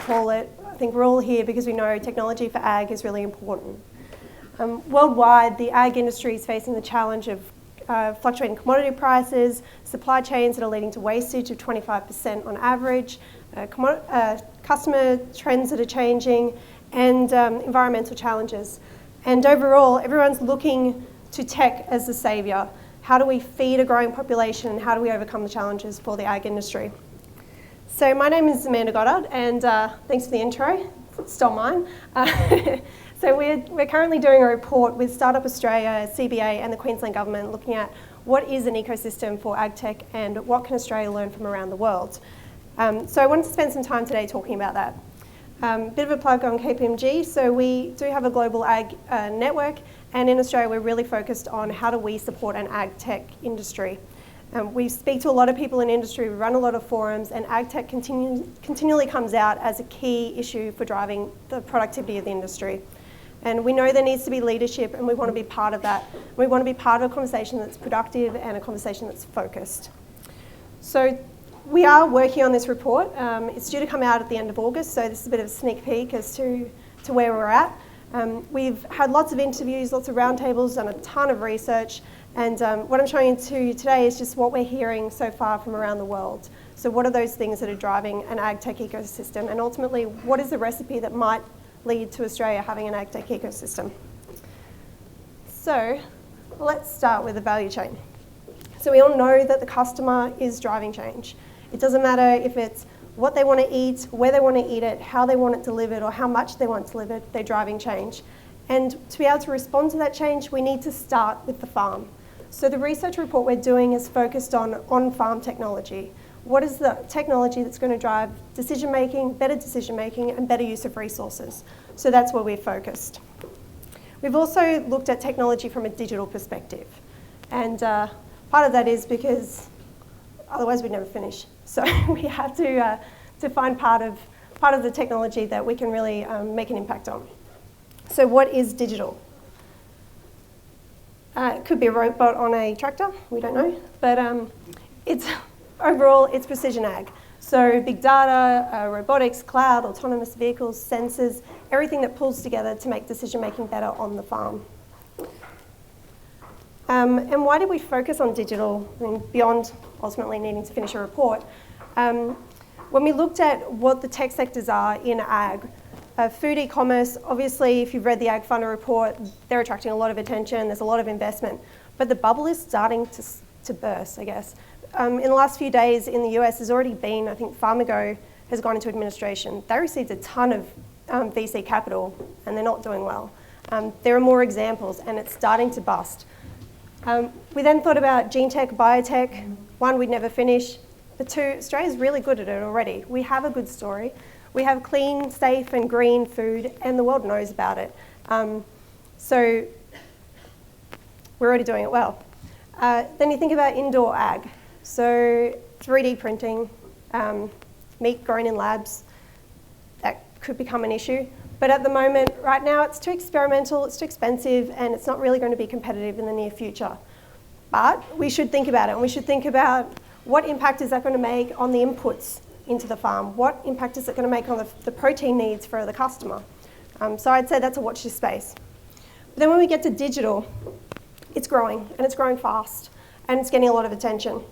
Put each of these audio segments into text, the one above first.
call it. I think we're all here because we know technology for ag is really important. Worldwide, the ag industry is facing the challenge of fluctuating commodity prices, supply chains that are leading to wastage of 25% on average, customer trends that are changing, and environmental challenges. And overall, everyone's looking to tech as the saviour. How do we feed a growing population, and how do we overcome the challenges for the ag industry? So my name is Amanda Goddard, and thanks for the intro. Stole mine. So we're currently doing a report with Startup Australia, CBA, and the Queensland Government looking at what is an ecosystem for AgTech and what can Australia learn from around the world. So I wanted to spend some time today talking about that. Bit of a plug on KPMG. So we do have a global ag network, and in Australia we're really focused on how do we support an AgTech industry. We speak to a lot of people in industry, we run a lot of forums, and AgTech continually comes out as a key issue for driving the productivity of the industry. And we know there needs to be leadership, and we want to be part of that. We want to be part of a conversation that's productive and a conversation that's focused. So we are working on this report. It's due to come out at the end of August, so this is a bit of a sneak peek as to where we're at. We've had lots of interviews, lots of roundtables, done a ton of research, and what I'm showing to you today is just what we're hearing so far from around the world. So what are those things that are driving an AgTech ecosystem, and ultimately, what is the recipe that might lead to Australia having an AgTech ecosystem? So let's start with the value chain. So we all know that the customer is driving change. It doesn't matter if it's what they want to eat, where they want to eat it, how they want it delivered, or how much they want it delivered, they're driving change. And to be able to respond to that change, we need to start with the farm. So the research report we're doing is focused on on-farm technology. What is the technology that's going to drive decision-making, and better use of resources? So that's where we're focused. We've also looked at technology from a digital perspective. And part of that is because otherwise we'd never finish. So we have to find part of the technology that we can really make an impact on. So what is digital? It could be a robot on a tractor, we don't know. But overall, it's precision ag. So big data, robotics, cloud, autonomous vehicles, sensors, everything that pulls together to make decision-making better on the farm. And why did we focus on digital, beyond ultimately needing to finish a report? When we looked at what the tech sectors are in ag, food e-commerce, obviously, if you've read the Ag Funder report, they're attracting a lot of attention, there's a lot of investment. But the bubble is starting to burst, I guess. In the last few days in the US, there's already been, I think Farmago has gone into administration. They received a ton of VC capital, and they're not doing well. There are more examples, and it's starting to bust. We then thought about gene tech, biotech. One, we'd never finish. But two, Australia's really good at it already. We have a good story. We have clean, safe, and green food, and the world knows about it. So we're already doing it well. Then you think about indoor ag. So 3D printing, meat grown in labs, that could become an issue. But at the moment, right now, it's too experimental, it's too expensive, and it's not really going to be competitive in the near future. But we should think about it, and we should think about what impact is that going to make on the inputs into the farm? What impact is it going to make on the protein needs for the customer? So I'd say that's a watch this space. But then when we get to digital, it's growing, and it's growing fast, and it's getting a lot of attention.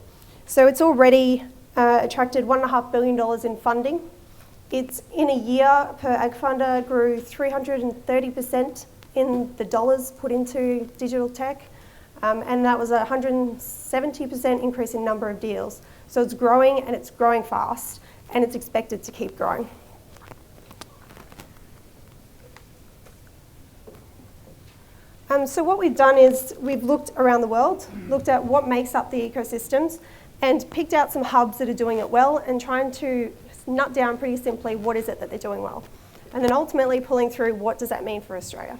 So it's already attracted $1.5 billion in funding. It's in a year per Ag Funder grew 330% in the dollars put into digital tech, and that was a 170% increase in number of deals. So it's growing, and it's growing fast, and it's expected to keep growing. So what we've done is we've looked around the world, looked at what makes up the ecosystems, and picked out some hubs that are doing it well and trying to nut down pretty simply what is it that they're doing well. And then ultimately pulling through what does that mean for Australia.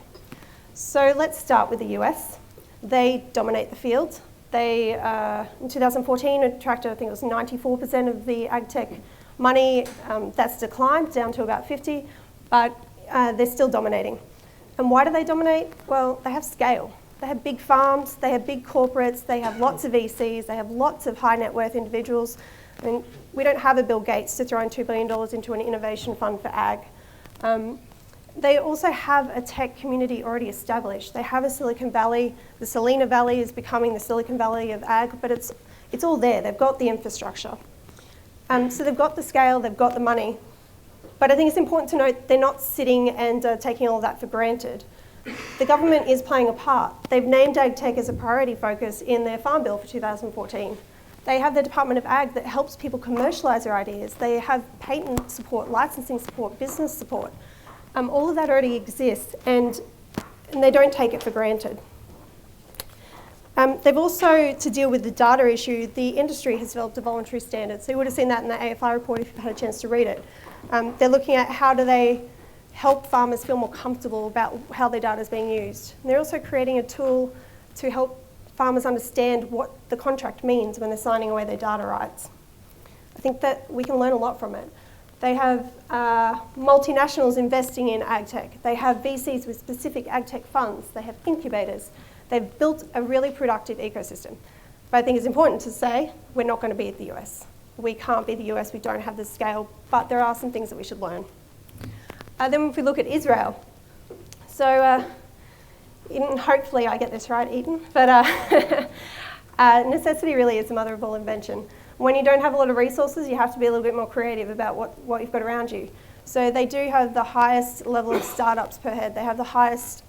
So let's start with the US. They dominate the field. They, in 2014, attracted, I think it was 94% of the AgTech money. That's declined down to about 50, but they're still dominating. And why do they dominate? Well, they have scale. They have big farms, they have big corporates, they have lots of VCs, they have lots of high net worth individuals. I mean, we don't have a Bill Gates to throw in $2 billion into an innovation fund for ag. They also have a tech community already established. They have a Silicon Valley. The Salina Valley is becoming the Silicon Valley of ag, but it's all there. They've got the infrastructure. So they've got the scale, they've got the money. But I think it's important to note they're not sitting and taking all of that for granted. The government is playing a part. They've named AgTech as a priority focus in their Farm Bill for 2014. They have the Department of Ag that helps people commercialise their ideas. They have patent support, licensing support, business support. All of that already exists, and they don't take it for granted. They've also, to deal with the data issue, the industry has developed a voluntary standard. So you would have seen that in the AFI report if you've had a chance to read it. They're looking at how do they help farmers feel more comfortable about how their data is being used. And they're also creating a tool to help farmers understand what the contract means when they're signing away their data rights. I think that we can learn a lot from it. They have multinationals investing in AgTech. They have VCs with specific AgTech funds. They have incubators. They've built a really productive ecosystem. But I think it's important to say we're not going to be the US. We can't be the US. We don't have the scale. But there are some things that we should learn. Then if we look at Israel. So Eden, hopefully I get this right, Eden. But necessity really is the mother of all invention. When you don't have a lot of resources, you have to be a little bit more creative about what you've got around you. So they do have the highest level of startups per head. They have the highest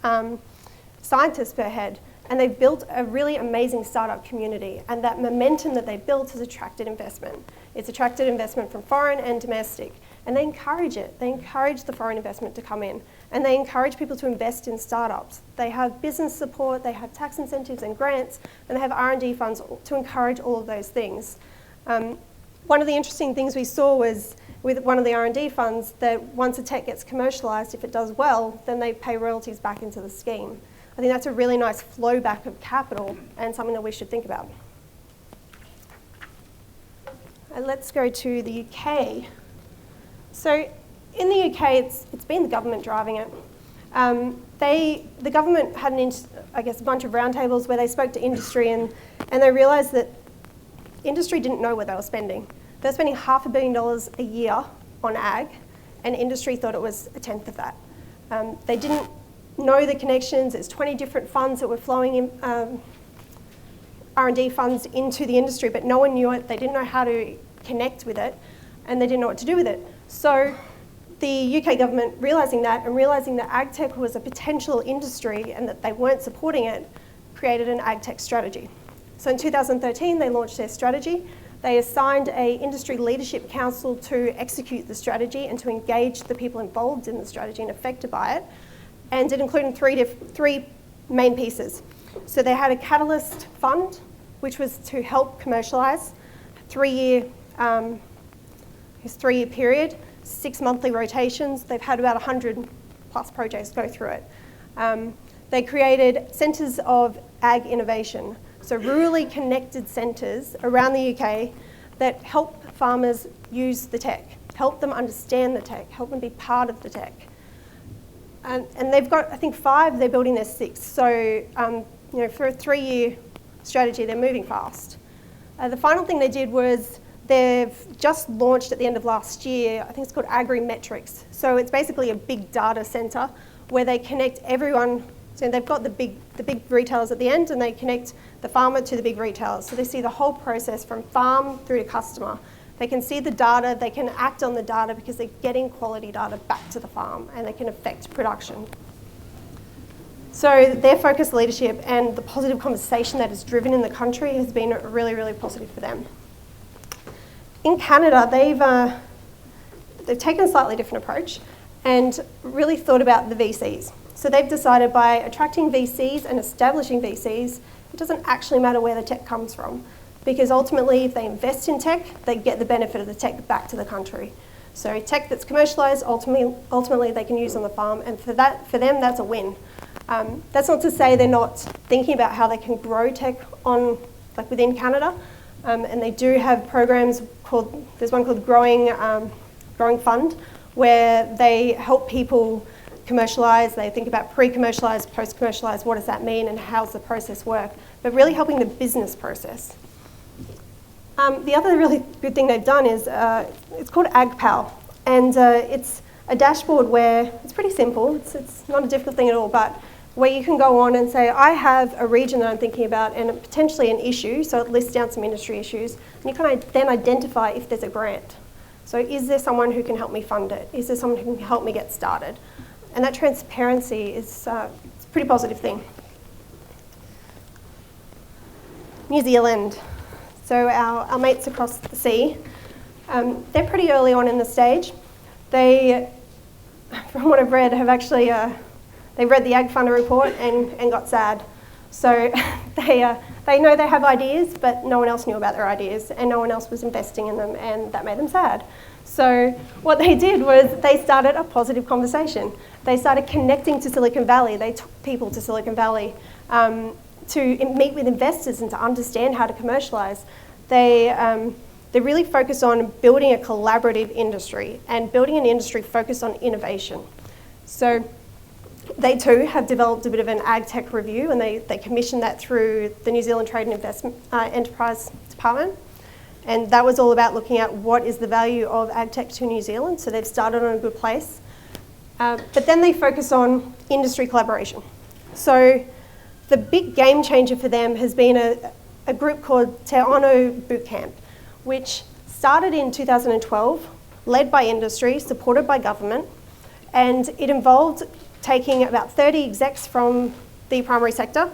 scientists per head. And they've built a really amazing startup community. And that momentum that they built has attracted investment. It's attracted investment from foreign and domestic. And they encourage it. They encourage the foreign investment to come in. And they encourage people to invest in startups. They have business support, they have tax incentives and grants, and they have R&D funds to encourage all of those things. One of the interesting things we saw was with one of the R&D funds that once a tech gets commercialised, if it does well, then they pay royalties back into the scheme. I think that's a really nice flow back of capital and something that we should think about. And let's go to the UK. So in the UK, it's been the government driving it. The government had a bunch of roundtables where they spoke to industry and they realised that industry didn't know what they were spending. They were spending $500 million a year on ag, and industry thought it was a tenth of that. They didn't know the connections. There's 20 different funds that were flowing in, R&D funds into the industry, but no one knew it. They didn't know how to connect with it, and they didn't know what to do with it. So the UK government, realising that and realising that AgTech was a potential industry and that they weren't supporting it, created an AgTech strategy. So in 2013, they launched their strategy. They assigned an industry leadership council to execute the strategy and to engage the people involved in the strategy and affected by it. And it included three main pieces. So they had a catalyst fund, which was to help commercialise, three-year period, 6 monthly rotations. They've had about 100 plus projects go through it. They created centres of ag innovation, so rurally connected centres around the UK that help farmers use the tech, help them understand the tech, help them be part of the tech. And they've got, I think, 5, they're building their 6. So, for a 3-year strategy, they're moving fast. The final thing they did was they've just launched at the end of last year, I think it's called Agrimetrics. So it's basically a big data centre where they connect everyone. So they've got the big retailers at the end, and they connect the farmer to the big retailers. So they see the whole process from farm through to customer. They can see the data, they can act on the data because they're getting quality data back to the farm, and they can affect production. So their focused leadership and the positive conversation that is driven in the country has been really, really positive for them. In Canada, they've taken a slightly different approach and really thought about the VCs. So they've decided by attracting VCs and establishing VCs, it doesn't actually matter where the tech comes from, because ultimately if they invest in tech, they get the benefit of the tech back to the country. So tech that's commercialised, ultimately they can use on the farm, and for them that's a win. That's not to say they're not thinking about how they can grow tech within Canada, and they do have programs there's one called Growing Fund, where they help people commercialise. They think about pre-commercialise, post-commercialise, what does that mean and how's the process work, but really helping the business process. The other really good thing they've done is it's called AgPal, and it's a dashboard where it's pretty simple. It's not a difficult thing at all, but where you can go on and say, I have a region that I'm thinking about and potentially an issue, so it lists down some industry issues, and you can then identify if there's a grant. So is there someone who can help me fund it? Is there someone who can help me get started? And that transparency is it's a pretty positive thing. New Zealand. So our mates across the sea, they're pretty early on in the stage. They, from what I've read, have actually they read the Ag Funder report and got sad. So they know they have ideas, but no one else knew about their ideas, and no one else was investing in them, and that made them sad. So what they did was they started a positive conversation. They started connecting to Silicon Valley. They took people to Silicon Valley to meet with investors and to understand how to commercialise. They really focus on building a collaborative industry and building an industry focused on innovation. So they too have developed a bit of an AgTech review, and they commissioned that through the New Zealand Trade and Investment Enterprise Department. And that was all about looking at what is the value of AgTech to New Zealand. So they've started on a good place. But then they focus on industry collaboration. So the big game changer for them has been a group called Te Ono Bootcamp, which started in 2012, led by industry, supported by government, and it involved taking about 30 execs from the primary sector,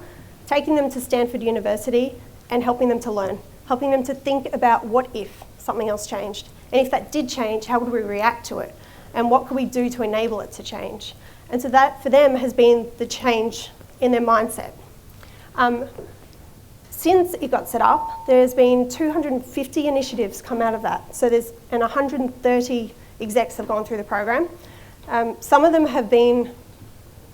taking them to Stanford University and helping them to learn, helping them to think about what if something else changed. And if that did change, how would we react to it? And what could we do to enable it to change? And so that, for them, has been the change in their mindset. Since it got set up, there's been 250 initiatives come out of that. So there's 130 execs have gone through the program. Some of them have been,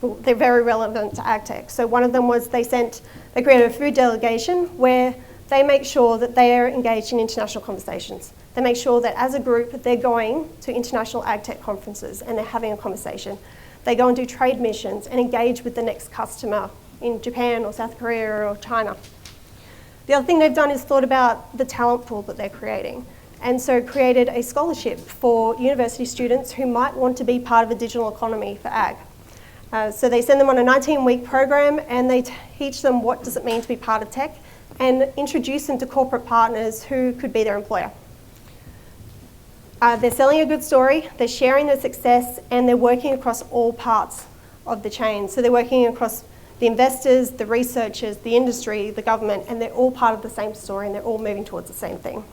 they're very relevant to AgTech. So one of them was they created a food delegation where they make sure that they are engaged in international conversations. They make sure that as a group, they're going to international AgTech conferences and they're having a conversation. They go and do trade missions and engage with the next customer in Japan or South Korea or China. The other thing they've done is thought about the talent pool that they're creating, and so created a scholarship for university students who might want to be part of a digital economy for ag. So they send them on a 19-week program and they teach them what does it mean to be part of tech and introduce them to corporate partners who could be their employer. They're selling a good story, they're sharing their success, and they're working across all parts of the chain. So they're working across the investors, the researchers, the industry, the government, and they're all part of the same story and they're all moving towards the same thing.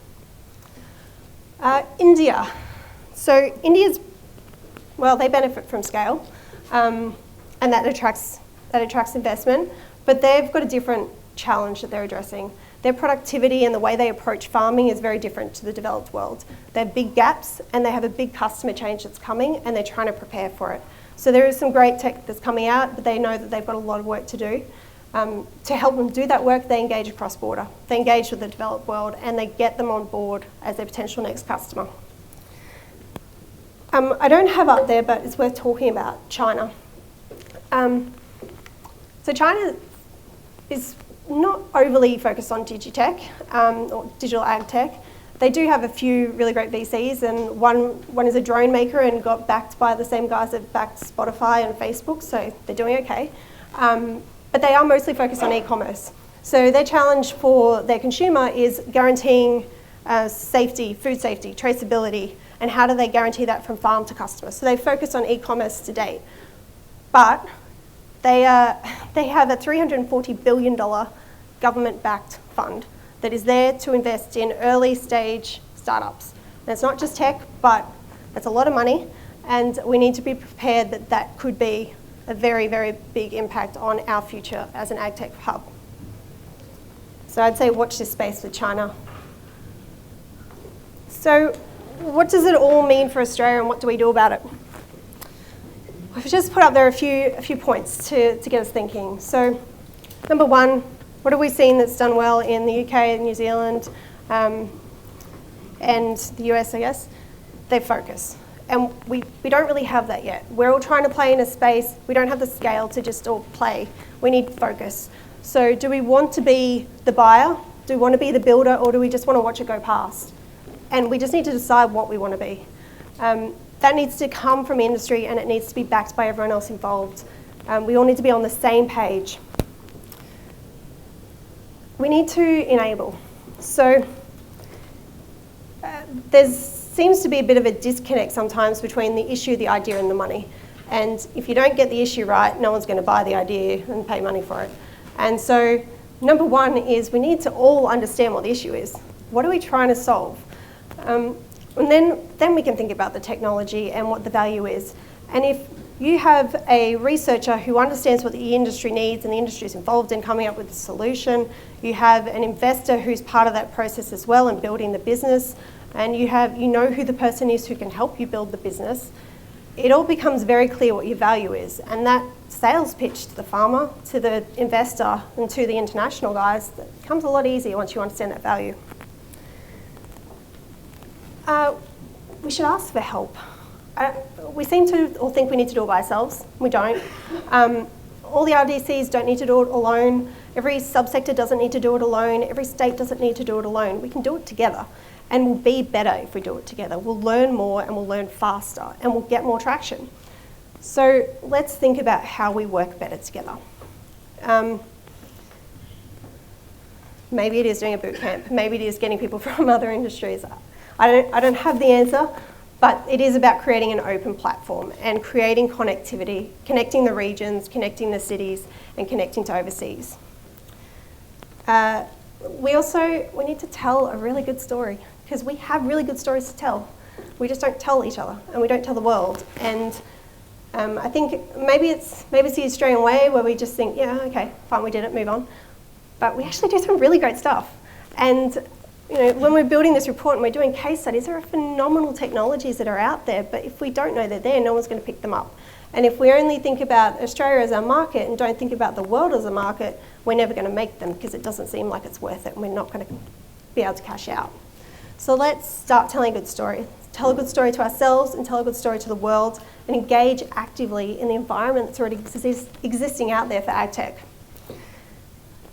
India. So India's, well, they benefit from scale and that attracts investment, but they've got a different challenge that they're addressing. Their productivity and the way they approach farming is very different to the developed world. They have big gaps and they have a big customer change that's coming and they're trying to prepare for it. So there is some great tech that's coming out, but they know that they've got a lot of work to do. To help them do that work, they engage across border. They engage with the developed world and they get them on board as their potential next customer. I don't have up there, but it's worth talking about China. So China is not overly focused on digitech or digital ag tech. They do have a few really great VCs, and one is a drone maker and got backed by the same guys that backed Spotify and Facebook, so they're doing okay. But they are mostly focused on e-commerce. So their challenge for their consumer is guaranteeing safety, food safety, traceability, and how do they guarantee that from farm to customer. So they focus on e-commerce to date. But they have a $340 billion government-backed fund that is there to invest in early stage startups. And it's not just tech, but it's a lot of money, and we need to be prepared that that could be a very, very big impact on our future as an ag tech hub. So I'd say watch this space with China. So what does it all mean for Australia and what do we do about it? We've just put up there a few points to get us thinking. So number one, what have we seen that's done well in the UK and New Zealand and the US, I guess? They focus. And we don't really have that yet. We're all trying to play in a space. We don't have the scale to just all play. We need focus. So do we want to be the buyer Do we want to be the builder, or do we just want to watch it go past? And we just need to decide what we want to be. That needs to come from industry, and it needs to be backed by everyone else involved. We all need to be on the same page. We need to enable. So there seems to be a bit of a disconnect sometimes between the issue, the idea, and the money. And if you don't get the issue right, no one's going to buy the idea and pay money for it. And so number one is we need to all understand what the issue is. What are we trying to solve? And then we can think about the technology and what the value is. And if you have a researcher who understands what the industry needs and the industry is involved in coming up with a solution, you have an investor who's part of that process as well and building the business, and you know who the person is who can help you build the business, it all becomes very clear what your value is. And that sales pitch to the farmer, to the investor, and to the international guys, that becomes a lot easier once you understand that value. We should ask for help. We seem to all think we need to do it by ourselves. We don't. All the RDCs don't need to do it alone. Every subsector doesn't need to do it alone. Every state doesn't need to do it alone. We can do it together. And we'll be better if we do it together. We'll learn more and we'll learn faster and we'll get more traction. So let's think about how we work better together. Maybe it is doing a boot camp. Maybe it is getting people from other industries. I don't have the answer, but it is about creating an open platform and creating connectivity, connecting the regions, connecting the cities, and connecting to overseas. We need to tell a really good story, because we have really good stories to tell. We just don't tell each other, and we don't tell the world. And I think maybe it's the Australian way, where we just think, yeah, okay, fine, we did it, move on. But we actually do some really great stuff. And when we're building this report and we're doing case studies, there are phenomenal technologies that are out there, but if we don't know they're there, no one's going to pick them up. And if we only think about Australia as our market and don't think about the world as a market, we're never going to make them, because it doesn't seem like it's worth it and we're not going to be able to cash out. So let's start telling a good story. Tell a good story to ourselves and tell a good story to the world, and engage actively in the environment that's already existing out there for AgTech.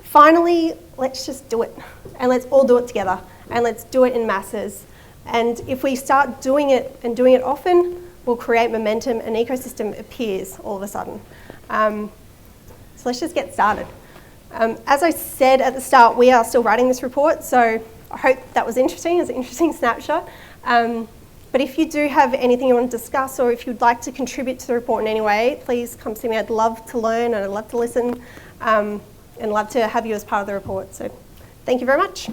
Finally, let's just do it, and let's all do it together, and let's do it in masses. And if we start doing it and doing it often, we'll create momentum, an ecosystem appears all of a sudden. So let's just get started. As I said at the start, we are still writing this report, so I hope that was interesting. It's an interesting snapshot. But if you do have anything you want to discuss, or if you'd like to contribute to the report in any way, please come see me. I'd love to learn and I'd love to listen, and love to have you as part of the report. So thank you very much.